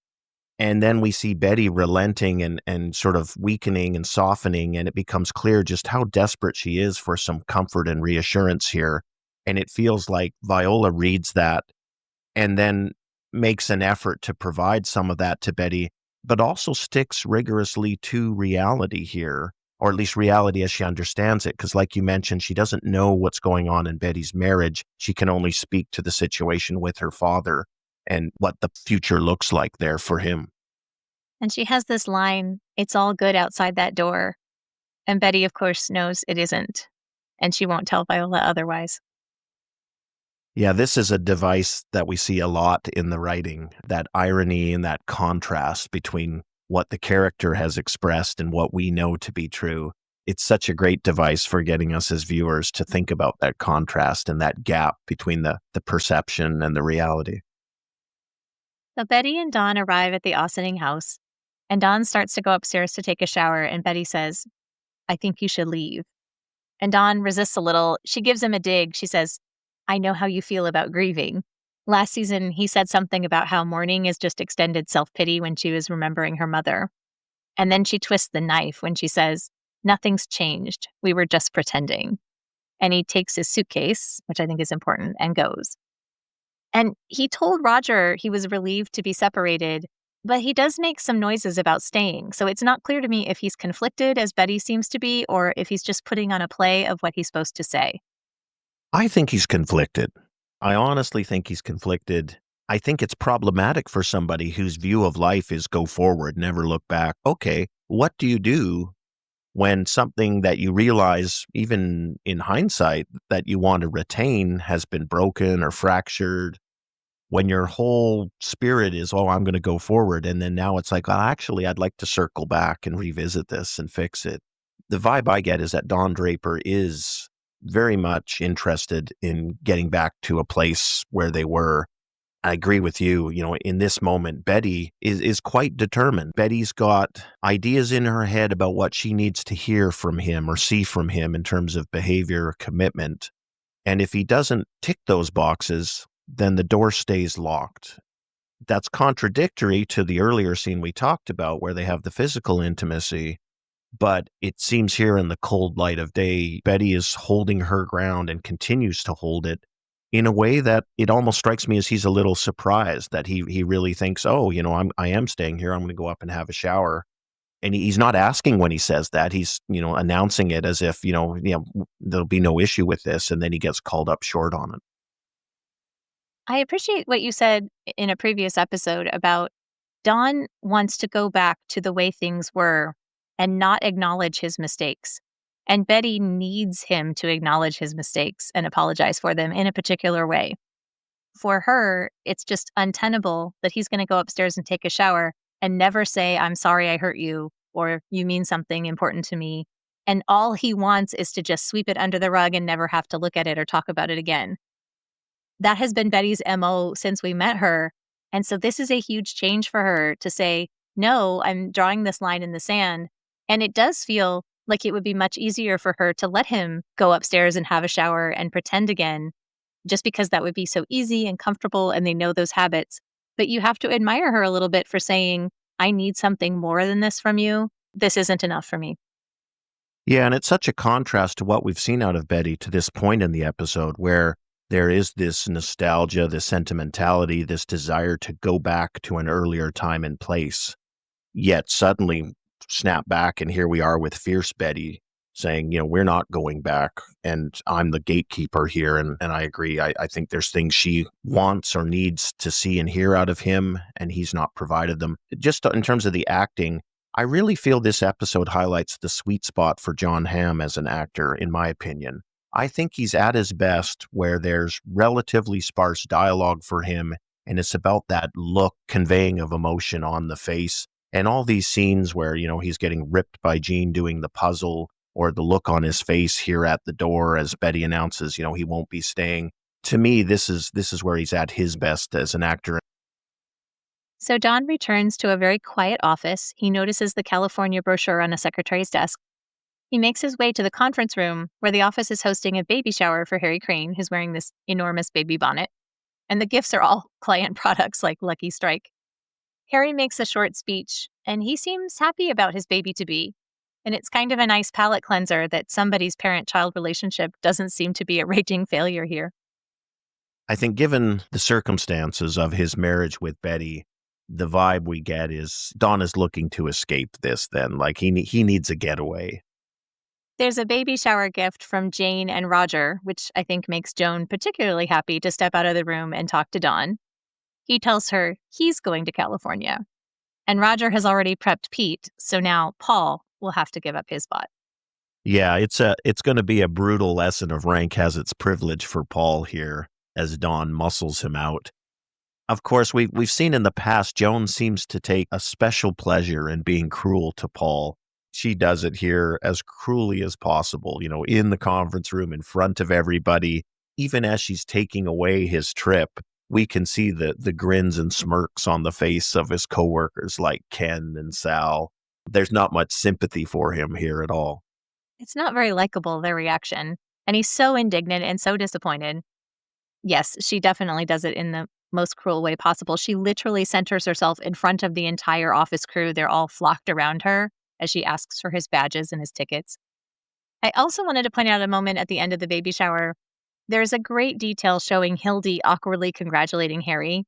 And then we see Betty relenting and sort of weakening and softening, and it becomes clear just how desperate she is for some comfort and reassurance here. And it feels like Viola reads that and then makes an effort to provide some of that to Betty, but also sticks rigorously to reality here, or at least reality as she understands it. Because like you mentioned, she doesn't know what's going on in Betty's marriage. She can only speak to the situation with her father. and what the future looks like there for him. And she has this line, "It's all good outside that door." And Betty, of course, knows it isn't. And she won't tell Viola otherwise. Yeah, this is a device that we see a lot in the writing, that irony and that contrast between what the character has expressed and what we know to be true. It's such a great device for getting us as viewers to think about that contrast and that gap between the perception and the reality. So Betty and Dawn arrive at the Austining house, and Dawn starts to go upstairs to take a shower, and Betty says, "I think you should leave." And Dawn resists a little. She gives him a dig. She says, "I know how you feel about grieving." Last season, he said something about how mourning is just extended self pity when she was remembering her mother. And then she twists the knife when she says, "Nothing's changed. We were just pretending." And he takes his suitcase, which I think is important, and goes. And he told Roger he was relieved to be separated, but he does make some noises about staying. So it's not clear to me if he's conflicted, as Betty seems to be, or if he's just putting on a play of what he's supposed to say. I think he's conflicted. I honestly think he's conflicted. I think it's problematic for somebody whose view of life is go forward, never look back. Okay, what do you do when something that you realize, even in hindsight, that you want to retain has been broken or fractured? When your whole spirit is, oh, I'm going to go forward. And then now it's like, well, actually, I'd like to circle back and revisit this and fix it. The vibe I get is that Don Draper is very much interested in getting back to a place where they were. I agree with you. You know, in this moment, Betty is quite determined. Betty's got ideas in her head about what she needs to hear from him or see from him in terms of behavior or commitment. And if he doesn't tick those boxes, then the door stays locked. That's contradictory to the earlier scene we talked about where they have the physical intimacy. But it seems here in the cold light of day, Betty is holding her ground and continues to hold it in a way that it almost strikes me as he's a little surprised that he really thinks, oh, you know, I am staying here. I'm going to go up and have a shower. And he's not asking when he says that. He's, you know, announcing it as if, there'll be no issue with this. And then he gets called up short on it. I appreciate what you said in a previous episode about Don wants to go back to the way things were and not acknowledge his mistakes. And Betty needs him to acknowledge his mistakes and apologize for them in a particular way. For her, it's just untenable that he's going to go upstairs and take a shower and never say, "I'm sorry I hurt you," or "You mean something important to me." And all he wants is to just sweep it under the rug and never have to look at it or talk about it again. That has been Betty's MO since we met her. And so this is a huge change for her to say, "No, I'm drawing this line in the sand." And it does feel like it would be much easier for her to let him go upstairs and have a shower and pretend again, just because that would be so easy and comfortable and they know those habits. But you have to admire her a little bit for saying, "I need something more than this from you. This isn't enough for me." Yeah, and it's such a contrast to what we've seen out of Betty to this point in the episode where there is this nostalgia, this sentimentality, this desire to go back to an earlier time and place. Yet suddenly snap back and here we are with fierce Betty saying, we're not going back and I'm the gatekeeper here. And I agree. I think there's things she wants or needs to see and hear out of him and he's not provided them. Just in terms of the acting, I really feel this episode highlights the sweet spot for John Hamm as an actor, in my opinion. I think he's at his best where there's relatively sparse dialogue for him, and it's about that look conveying of emotion on the face. And all these scenes where, he's getting ripped by Jean doing the puzzle, or the look on his face here at the door as Betty announces, he won't be staying. To me, this is where he's at his best as an actor. So Don returns to a very quiet office. He notices the California brochure on a secretary's desk. He makes his way to the conference room where the office is hosting a baby shower for Harry Crane, who's wearing this enormous baby bonnet. And the gifts are all client products like Lucky Strike. Harry makes a short speech, and he seems happy about his baby-to-be. And it's kind of a nice palate cleanser that somebody's parent-child relationship doesn't seem to be a raging failure here. I think given the circumstances of his marriage with Betty, the vibe we get is Don is looking to escape this then. Like he needs a getaway. There's a baby shower gift from Jane and Roger, which I think makes Joan particularly happy to step out of the room and talk to Don. He tells her he's going to California. And Roger has already prepped Pete, so now Paul will have to give up his spot. Yeah, it's going to be a brutal lesson of rank has its privilege for Paul here as Dawn muscles him out. Of course, we've seen in the past Joan seems to take a special pleasure in being cruel to Paul. She does it here as cruelly as possible, in the conference room in front of everybody. Even as she's taking away his trip, we can see the grins and smirks on the face of his coworkers like Ken and Sal. There's not much sympathy for him here at all. It's not very likable, their reaction. And he's so indignant and so disappointed. Yes, she definitely does it in the most cruel way possible. She literally centers herself in front of the entire office crew. They're all flocked around her as she asks for his badges and his tickets. I also wanted to point out a moment at the end of the baby shower. There's a great detail showing Hildy awkwardly congratulating Harry.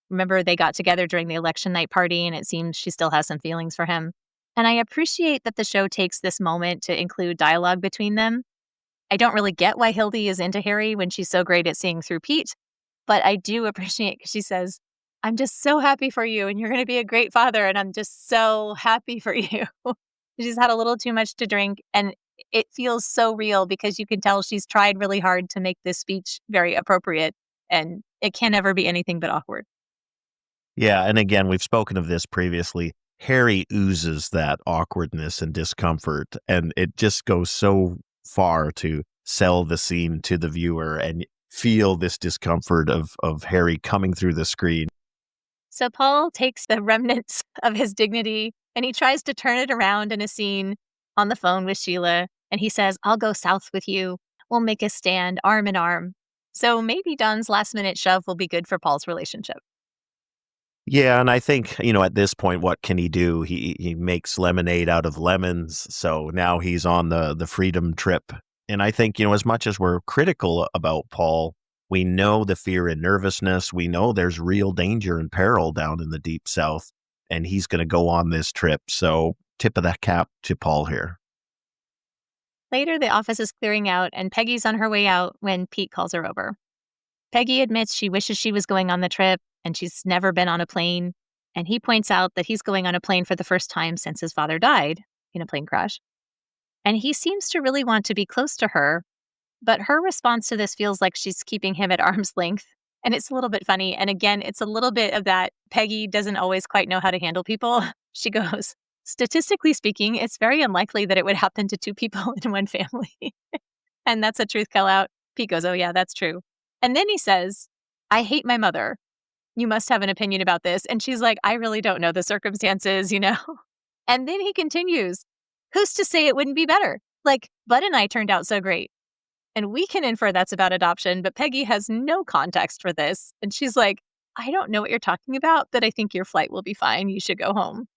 Remember, they got together during the election night party, and it seems she still has some feelings for him. And I appreciate that the show takes this moment to include dialogue between them. I don't really get why Hildy is into Harry when she's so great at seeing through Pete, but I do appreciate because she says, I'm just so happy for you, and you're going to be a great father, and I'm just so happy for you. She's had a little too much to drink, and it feels so real because you can tell she's tried really hard to make this speech very appropriate, and it can never be anything but awkward. Yeah, and again, we've spoken of this previously. Harry oozes that awkwardness and discomfort, and it just goes so far to sell the scene to the viewer and feel this discomfort of Harry coming through the screen. So Paul takes the remnants of his dignity and he tries to turn it around in a scene on the phone with Sheila. And he says, I'll go south with you. We'll make a stand arm in arm. So maybe Don's last minute shove will be good for Paul's relationship. Yeah, and I think, at this point, what can he do? He makes lemonade out of lemons, so now he's on the freedom trip. And I think, as much as we're critical about Paul, we know the fear and nervousness. We know there's real danger and peril down in the deep south, and he's going to go on this trip. So tip of the cap to Paul here. Later, the office is clearing out and Peggy's on her way out when Pete calls her over. Peggy admits she wishes she was going on the trip and she's never been on a plane. And he points out that he's going on a plane for the first time since his father died in a plane crash. And he seems to really want to be close to her, but her response to this feels like she's keeping him at arm's length. And it's a little bit funny. And again, it's a little bit of that Peggy doesn't always quite know how to handle people. She goes, statistically speaking, it's very unlikely that it would happen to two people in one family. And that's a truth call out. Pete goes, oh yeah, that's true. And then he says, I hate my mother. You must have an opinion about this. And she's like, I really don't know the circumstances, And then he continues, who's to say it wouldn't be better? Like, Bud and I turned out so great. And we can infer that's about adoption, but Peggy has no context for this. And she's like, I don't know what you're talking about, but I think your flight will be fine. You should go home.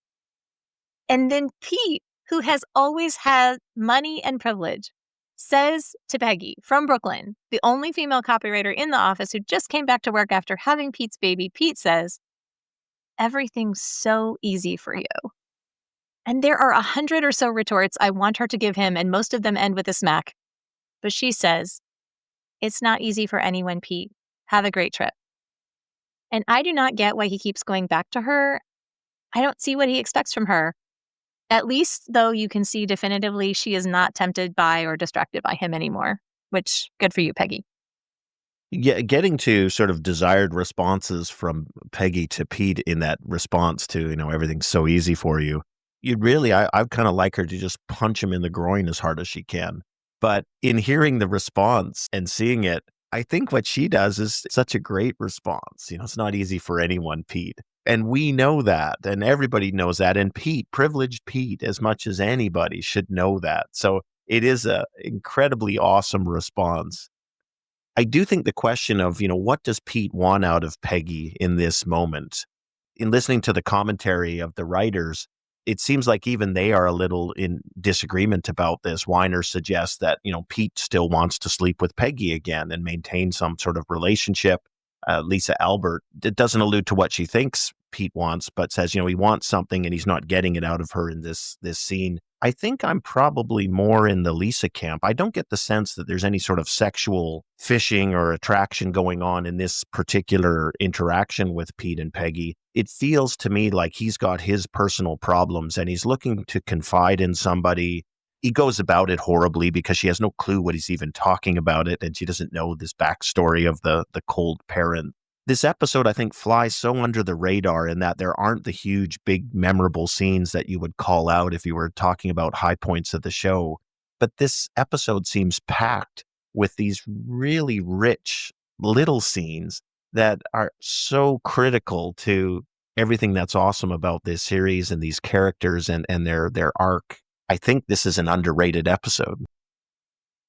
And then Pete, who has always had money and privilege, says to Peggy from Brooklyn, the only female copywriter in the office who just came back to work after having Pete's baby, Pete says, everything's so easy for you. And there are 100 or so retorts I want her to give him, and most of them end with a smack. But she says, it's not easy for anyone, Pete. Have a great trip. And I do not get why he keeps going back to her. I don't see what he expects from her. At least, though, you can see definitively she is not tempted by or distracted by him anymore, which good for you, Peggy. Yeah, getting to sort of desired responses from Peggy to Pete in that response to, everything's so easy for you. You'd really, I kind of like her to just punch him in the groin as hard as she can. But in hearing the response and seeing it, I think what she does is such a great response. It's not easy for anyone, Pete. And we know that, and everybody knows that. And Pete, privileged Pete, as much as anybody, should know that. So it is an incredibly awesome response. I do think the question of, what does Pete want out of Peggy in this moment? In listening to the commentary of the writers, it seems like even they are a little in disagreement about this. Weiner suggests that, Pete still wants to sleep with Peggy again and maintain some sort of relationship. Lisa Albert, it doesn't allude to what she thinks Pete wants, but says, he wants something and he's not getting it out of her in this scene. I think I'm probably more in the Lisa camp. I don't get the sense that there's any sort of sexual fishing or attraction going on in this particular interaction with Pete and Peggy. It feels to me like he's got his personal problems and he's looking to confide in somebody. He goes about it horribly because she has no clue what he's even talking about it, and she doesn't know this backstory of the cold parent. This episode, I think, flies so under the radar in that there aren't the huge, big, memorable scenes that you would call out if you were talking about high points of the show. But this episode seems packed with these really rich little scenes that are so critical to everything that's awesome about this series and these characters and their arc. I think this is an underrated episode.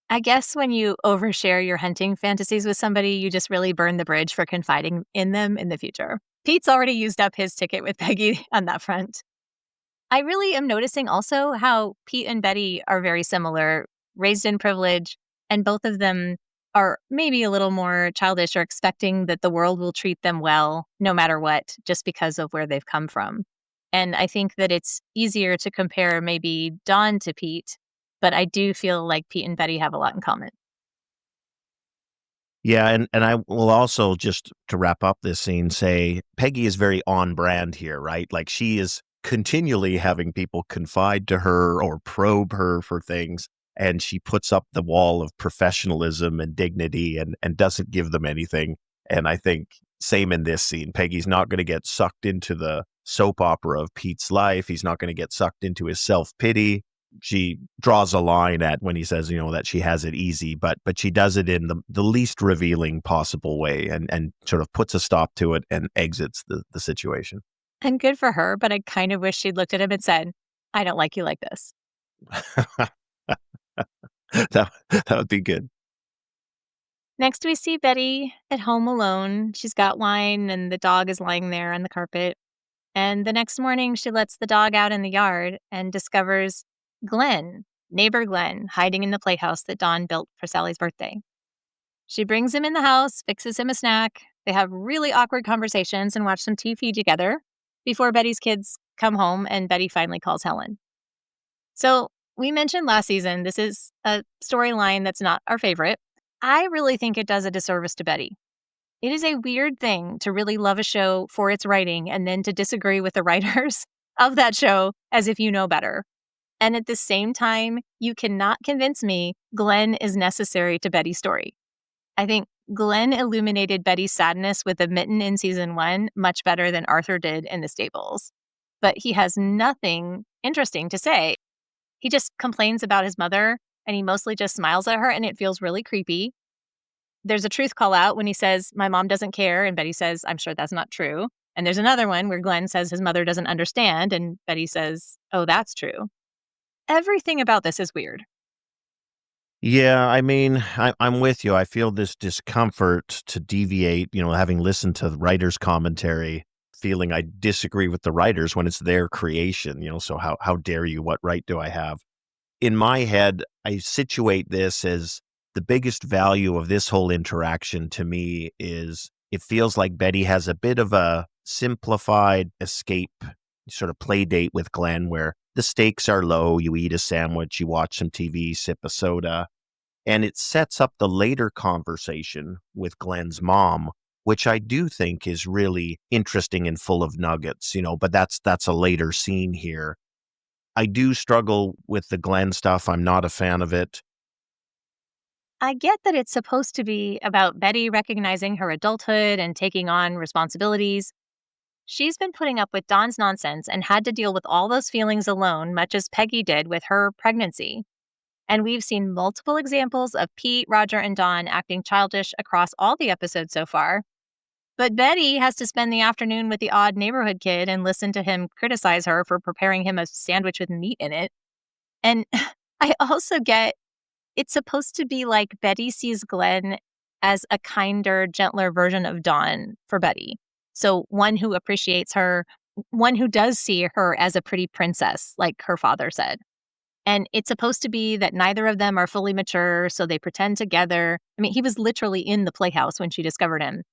I guess when you overshare your hunting fantasies with somebody, you just really burn the bridge for confiding in them in the future. Pete's already used up his ticket with Peggy on that front. I really am noticing also how Pete and Betty are very similar, raised in privilege, and both of them are maybe a little more childish or expecting that the world will treat them well no matter what, just because of where they've come from. And I think that it's easier to compare maybe Dawn to Pete, but I do feel like Pete and Betty have a lot in common. Yeah, and I will also, just to wrap up this scene, say Peggy is very on brand here, right? Like she is continually having people confide to her or probe her for things, and she puts up the wall of professionalism and dignity and doesn't give them anything. And I think same in this scene. Peggy's not going to get sucked into the soap opera of Pete's life. He's not going to get sucked into his self-pity. She draws a line at when he says, that she has it easy, but she does it in the least revealing possible way and sort of puts a stop to it and exits the situation. And good for her, but I kind of wish she'd looked at him and said, I don't like you like this. That would be good. Next, we see Betty at home alone. She's got wine, and the dog is lying there on the carpet. And the next morning, she lets the dog out in the yard and discovers Glen, neighbor Glen, hiding in the playhouse that Dawn built for Sally's birthday. She brings him in the house, fixes him a snack. They have really awkward conversations and watch some TV together before Betty's kids come home and Betty finally calls Helen. So, we mentioned last season, this is a storyline that's not our favorite. I really think it does a disservice to Betty. It is a weird thing to really love a show for its writing and then to disagree with the writers of that show as if you know better. And at the same time, you cannot convince me Glen is necessary to Betty's story. I think Glen illuminated Betty's sadness with a mitten in season 1 much better than Arthur did in the stables. But he has nothing interesting to say. He just complains about his mother and he mostly just smiles at her and it feels really creepy. There's a truth call out when he says, my mom doesn't care. And Betty says, I'm sure that's not true. And there's another one where Glen says his mother doesn't understand. And Betty says, oh, that's true. Everything about this is weird. Yeah, I mean, I'm with you. I feel this discomfort to deviate, having listened to the writer's commentary, feeling I disagree with the writers when it's their creation, so how dare you? What right do I have? In my head, I situate this as the biggest value of this whole interaction to me is it feels like Betty has a bit of a simplified escape sort of play date with Glen where the stakes are low. You eat a sandwich, you watch some TV, sip a soda, and it sets up the later conversation with Glen's mom, which I do think is really interesting and full of nuggets, but that's a later scene here. I do struggle with the Glen stuff. I'm not a fan of it. I get that it's supposed to be about Betty recognizing her adulthood and taking on responsibilities. She's been putting up with Dawn's nonsense and had to deal with all those feelings alone, much as Peggy did with her pregnancy. And we've seen multiple examples of Pete, Roger, and Dawn acting childish across all the episodes so far. But Betty has to spend the afternoon with the odd neighborhood kid and listen to him criticize her for preparing him a sandwich with meat in it. And I also get it's supposed to be like Betty sees Glen as a kinder, gentler version of Dawn for Betty. So one who appreciates her, one who does see her as a pretty princess, like her father said. And it's supposed to be that neither of them are fully mature, so they pretend together. I mean, he was literally in the playhouse when she discovered him.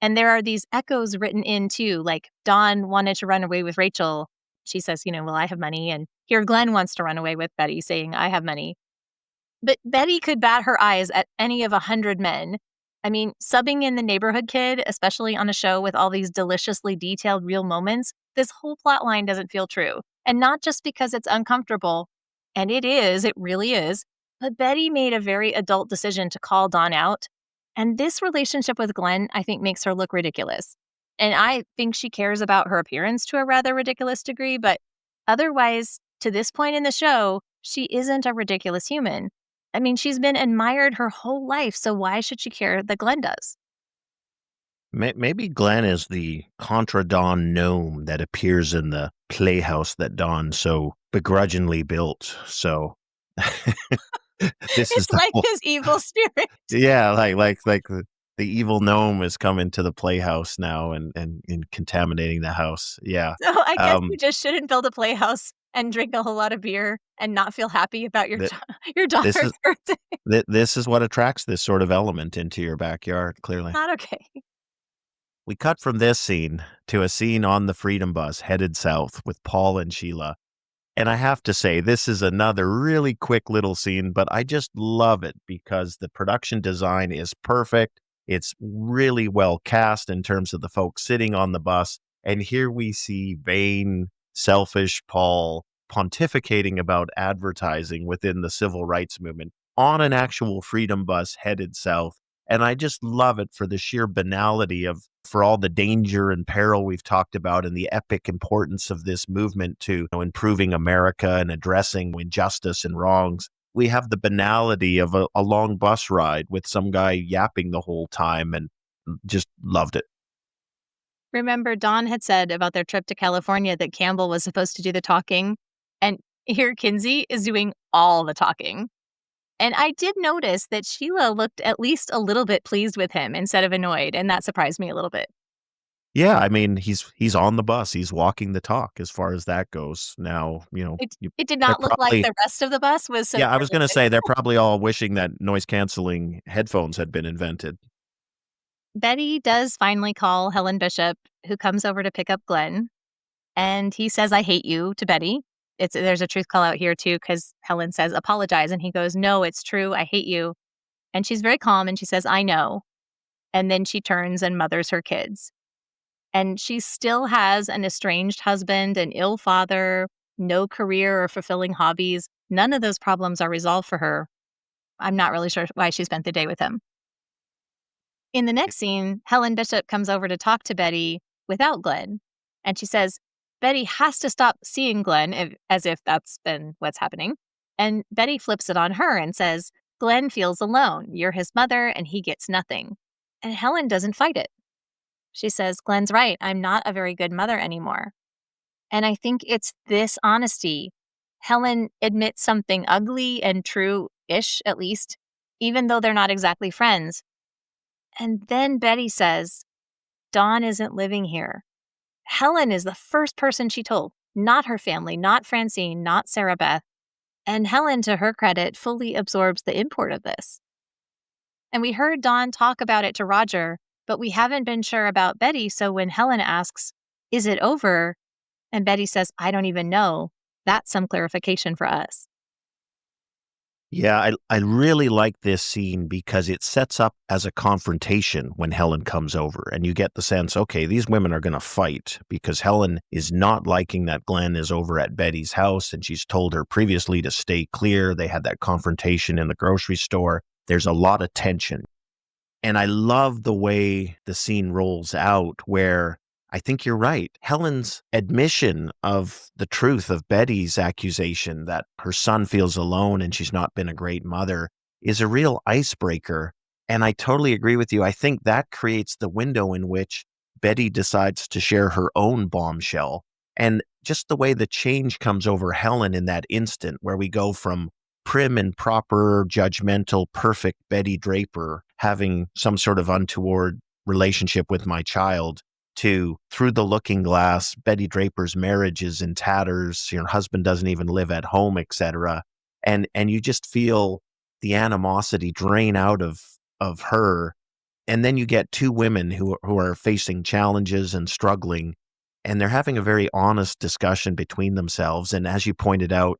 And there are these echoes written in too, like Dawn wanted to run away with Rachel. she says, well, I have money. And here Glen wants to run away with Betty, saying, I have money. But Betty could bat her eyes at any of 100 men. I mean, subbing in the neighborhood kid, especially on a show with all these deliciously detailed real moments, this whole plot line doesn't feel true. And not just because it's uncomfortable, and it really is, but Betty made a very adult decision to call Dawn out. And this relationship with Glen, I think, makes her look ridiculous. And I think she cares about her appearance to a rather ridiculous degree, but otherwise, to this point in the show, she isn't a ridiculous human. I mean, she's been admired her whole life, so why should she care that Glen does? Maybe Glen is the contra Dawn gnome that appears in the playhouse that Dawn so begrudgingly built. So this is It's the like whole, his evil spirit. yeah, like the evil gnome is coming to the playhouse now and contaminating the house. Yeah. So I guess you Um, just shouldn't build a playhouse and drink a whole lot of beer and not feel happy about your th- your this daughter's is birthday. this is what attracts this sort of element into your backyard, clearly. Not okay. We cut from this scene to a scene on the Freedom Bus headed south with Paul and Sheila. And I have to say, this is another really quick little scene, but I just love it because the production design is perfect. It's really well cast in terms of the folks sitting on the bus. And here we see vain, selfish Paul pontificating about advertising within the civil rights movement on an actual freedom bus headed south. And I just love it for the sheer banality of, for all the danger and peril we've talked about and the epic importance of this movement to improving America and addressing injustice and wrongs. We have the banality of a long bus ride with some guy yapping the whole time, and just loved it. Remember, Dawn had said about their trip to California that Campbell was supposed to do the talking, and here Kinsey is doing all the talking. And I did notice that Sheila looked at least a little bit pleased with him instead of annoyed, and that surprised me a little bit. Yeah, I mean, he's on the bus. He's walking the talk as far as that goes. Now, It did they're not look like probably, the rest of the bus was so yeah, I was going to careless. say they're probably all wishing that noise canceling headphones had been invented. Betty does finally call Helen Bishop, who comes over to pick up Glen, and he says, I hate you to Betty. There's a truth call out here too, because Helen says, apologize. And he goes, no, it's true. I hate you. And she's very calm and she says, I know. And then she turns and mothers her kids. And she still has an estranged husband, an ill father, no career or fulfilling hobbies. None of those problems are resolved for her. I'm not really sure why she spent the day with him. In the next scene, Helen Bishop comes over to talk to Betty without Glen. And she says, Betty has to stop seeing Glen as if that's been what's happening. And Betty flips it on her and says, Glen feels alone. You're his mother and he gets nothing. And Helen doesn't fight it. She says, Glen's right. I'm not a very good mother anymore. And I think it's this honesty. Helen admits something ugly and true-ish, at least, even though they're not exactly friends. And then Betty says, Dawn isn't living here. Helen is the first person she told, not her family, not Francine, not Sarah Beth. And Helen, to her credit, fully absorbs the import of this. And we heard Dawn talk about it to Roger, but we haven't been sure about Betty. So when Helen asks, is it over? And Betty says, I don't even know. That's some clarification for us. Yeah, I really like this scene because it sets up as a confrontation when Helen comes over, and you get the sense, okay, these women are going to fight because Helen is not liking that Glen is over at Betty's house, and she's told her previously to stay clear. They had that confrontation in the grocery store. There's a lot of tension. And I love the way the scene rolls out where I think you're right. Helen's admission of the truth of Betty's accusation that her son feels alone and she's not been a great mother is a real icebreaker. And I totally agree with you. I think that creates the window in which Betty decides to share her own bombshell. And just the way the change comes over Helen in that instant, where we go from prim and proper, judgmental, perfect Betty Draper having some sort of untoward relationship with my child, to through the looking glass, Betty Draper's marriage is in tatters, her husband doesn't even live at home, etc. And you just feel the animosity drain out of her. And then you get two women who are facing challenges and struggling. and they're having a very honest discussion between themselves. And as you pointed out,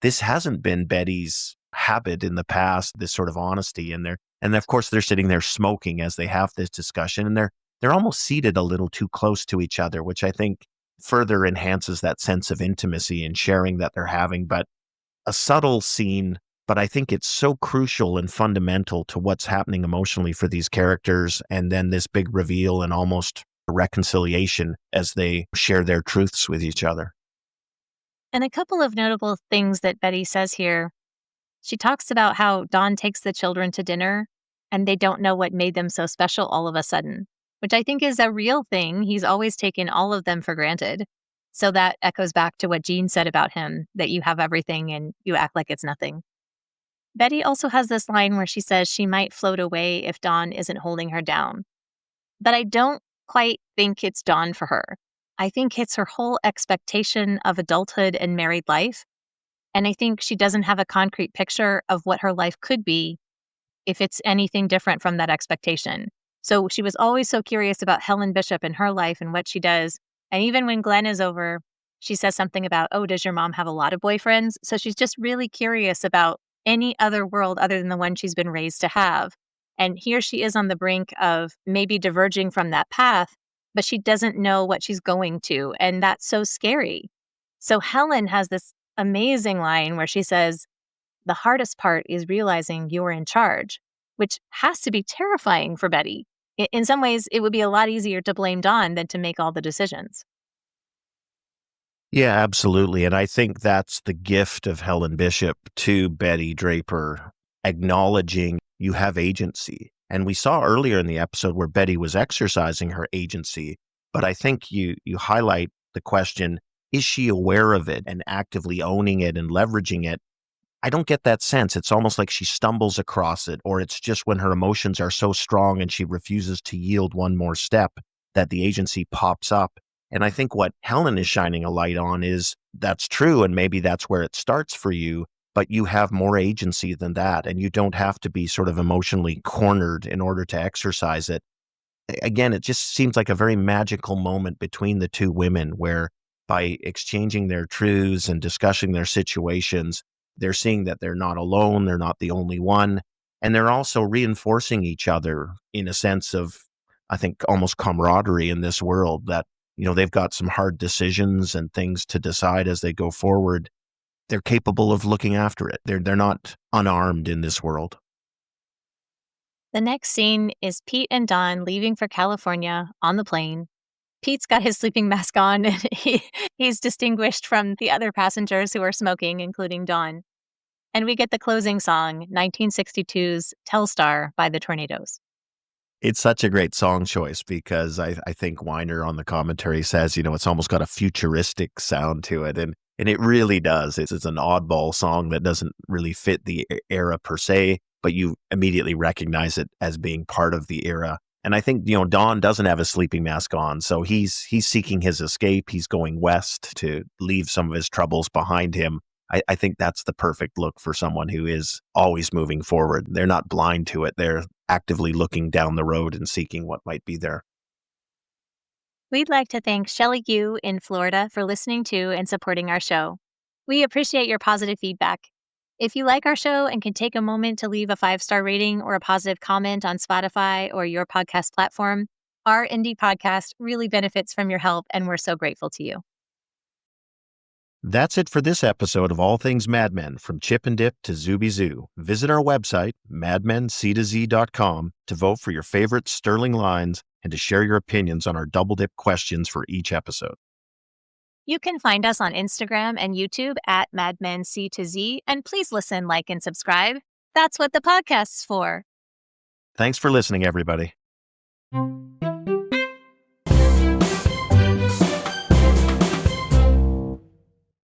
this hasn't been Betty's habit in the past, this sort of honesty. And of course, they're sitting there smoking as they have this discussion, and they're almost seated a little too close to each other, which I think further enhances that sense of intimacy and sharing that they're having. But a subtle scene, but I think it's so crucial and fundamental to what's happening emotionally for these characters. And then this big reveal and almost reconciliation as they share their truths with each other. And a couple of notable things that Betty says here. She talks about how Don takes the children to dinner and they don't know what made them so special all of a sudden, which I think is a real thing. He's always taken all of them for granted. So that echoes back to what Jean said about him, that you have everything and you act like it's nothing. Betty also has this line where she says she might float away if Don isn't holding her down. But I don't quite think it's Don for her. I think it's her whole expectation of adulthood and married life. And I think she doesn't have a concrete picture of what her life could be if it's anything different from that expectation. So she was always so curious about Helen Bishop and her life and what she does. And even when Glen is over, she says something about, oh, does your mom have a lot of boyfriends? So she's just really curious about any other world other than the one she's been raised to have. And here she is on the brink of maybe diverging from that path, but she doesn't know what she's going to. And that's so scary. So Helen has this amazing line where she says, the hardest part is realizing you're in charge, which has to be terrifying for Betty. In some ways, it would be a lot easier to blame Don than to make all the decisions. Yeah, absolutely. And I think that's the gift of Helen Bishop to Betty Draper, acknowledging you have agency. And we saw earlier in the episode where Betty was exercising her agency, but I think you highlight the question, is she aware of it and actively owning it and leveraging it? I don't get that sense. It's almost like she stumbles across it, or it's just when her emotions are so strong and she refuses to yield one more step that the agency pops up. And I think what Helen is shining a light on is that's true, and maybe that's where it starts for you, but you have more agency than that, and you don't have to be sort of emotionally cornered in order to exercise it. Again, it just seems like a very magical moment between the two women where by exchanging their truths and discussing their situations, they're seeing that they're not alone, they're not the only one, and they're also reinforcing each other in a sense of, I think, almost camaraderie in this world that, they've got some hard decisions and things to decide as they go forward. They're capable of looking after it. They're not unarmed in this world. The next scene is Pete and Don leaving for California on the plane. Pete's got his sleeping mask on, and he's distinguished from the other passengers who are smoking, including Don. And we get the closing song, 1962's Telstar by the Tornadoes. It's such a great song choice because I think Weiner on the commentary says, it's almost got a futuristic sound to it. And it really does. It's an oddball song that doesn't really fit the era per se, but you immediately recognize it as being part of the era. And I think, Don doesn't have a sleeping mask on, so he's seeking his escape. He's going west to leave some of his troubles behind him. I think that's the perfect look for someone who is always moving forward. They're not blind to it. They're actively looking down the road and seeking what might be there. We'd like to thank Shelley Yu in Florida for listening to and supporting our show. We appreciate your positive feedback. If you like our show and can take a moment to leave a 5-star rating or a positive comment on Spotify or your podcast platform, our indie podcast really benefits from your help, and we're so grateful to you. That's it for this episode of All Things Mad Men, from Chip and Dip to Zou Bisou. Visit our website, madmenctoz.com, to vote for your favorite sterling lines and to share your opinions on our double dip questions for each episode. You can find us on Instagram and YouTube at MadmenC2Z, and please listen, like, and subscribe. That's what the podcast's for. Thanks for listening, everybody.